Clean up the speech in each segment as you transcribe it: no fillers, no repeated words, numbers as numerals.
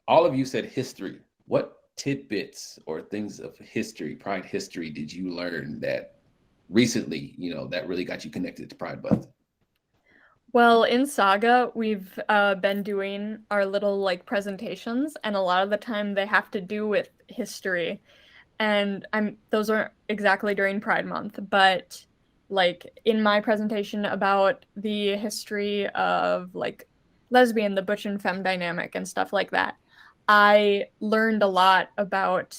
all of you said history. What tidbits or things of history, Pride history, did you learn that recently, that really got you connected to Pride Month? Well, in Saga, we've been doing our little like presentations, and a lot of the time they have to do with history. And I'm those aren't exactly during Pride Month, but like in my presentation about the history of like lesbian, the butch and femme dynamic and stuff like that, I learned a lot about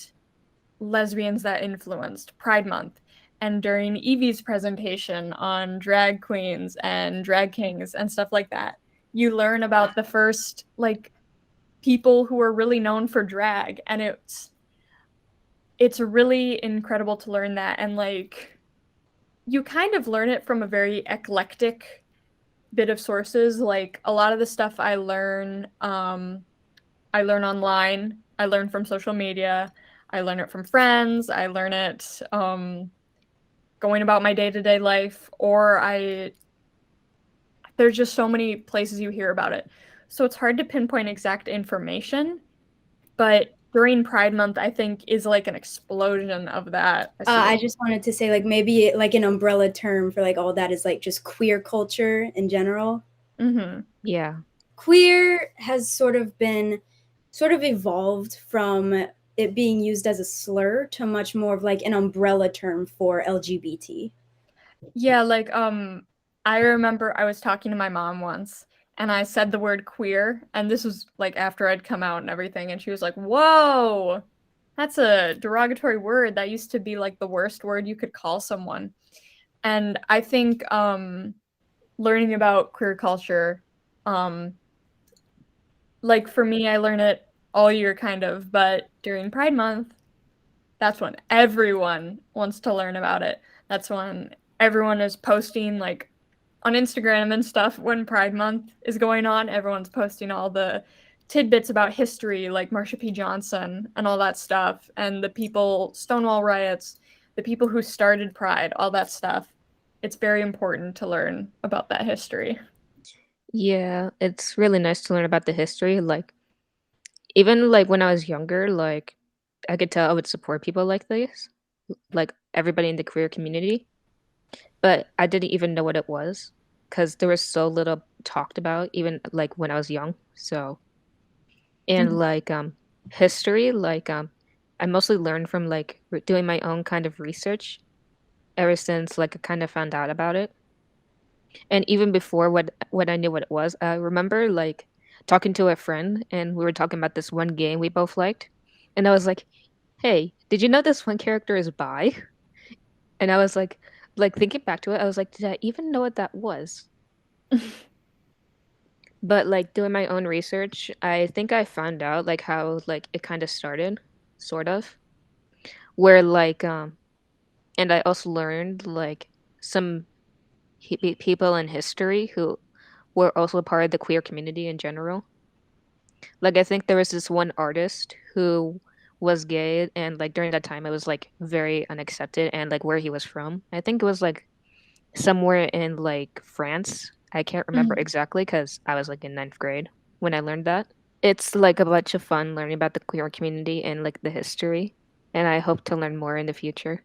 lesbians that influenced Pride Month. And during Evie's presentation on drag queens and drag kings and stuff like that, you learn about the first like people who were really known for drag, and it's really incredible to learn that. And like you kind of learn it from a very eclectic bit of sources. Like a lot of the stuff I learn online, I learn from social media, I learn it from friends, I learn it going about my day-to-day life, or I there's just so many places you hear about it. So it's hard to pinpoint exact information, but during Pride Month, I think is like an explosion of that. I see I it. just wanted to say, like, maybe like an umbrella term for like all that is like just queer culture in general. Mm-hmm. Yeah. Queer has sort of evolved from it being used as a slur to much more of like an umbrella term for LGBT. Yeah, like I remember I was talking to my mom once and I said the word queer, and this was like after I'd come out and everything, and she was like, "Whoa. That's a derogatory word. That used to be like the worst word you could call someone." And I think learning about queer culture, um like for me, I learn it all year kind of, but during Pride Month, that's when everyone wants to learn about it. That's when everyone is posting like on Instagram and stuff when Pride Month is going on. Everyone's posting all the tidbits about history, like Marsha P. Johnson and all that stuff, and the people, Stonewall riots, the people who started Pride, all that stuff. It's very important to learn about that history. Yeah, it's really nice to learn about the history. Like, even like when I was younger, like I could tell I would support people like this, like everybody in the queer community, but I didn't even know what it was because there was so little talked about, even like when I was young. So, and Mhm. like history, like I mostly learned from like doing my own kind of research ever since like I kind of found out about it. And even before when I knew what it was, I remember like talking to a friend and we were talking about this one game we both liked. And I was like, "Hey, did you know this one character is bi?" And I was like thinking back to it, I was like, "Did I even know what that was?" But like doing my own research, I think I found out like how like it kind of started, sort of. Where like and I also learned like some people in history who were also part of the queer community in general. Like I think there was this one artist who was gay and like during that time it was like very unaccepted and like where he was from. I think it was like somewhere in like France. I can't remember Mhm. exactly because I was like in ninth grade when I learned that. It's like a bunch of fun learning about the queer community and like the history, and I hope to learn more in the future.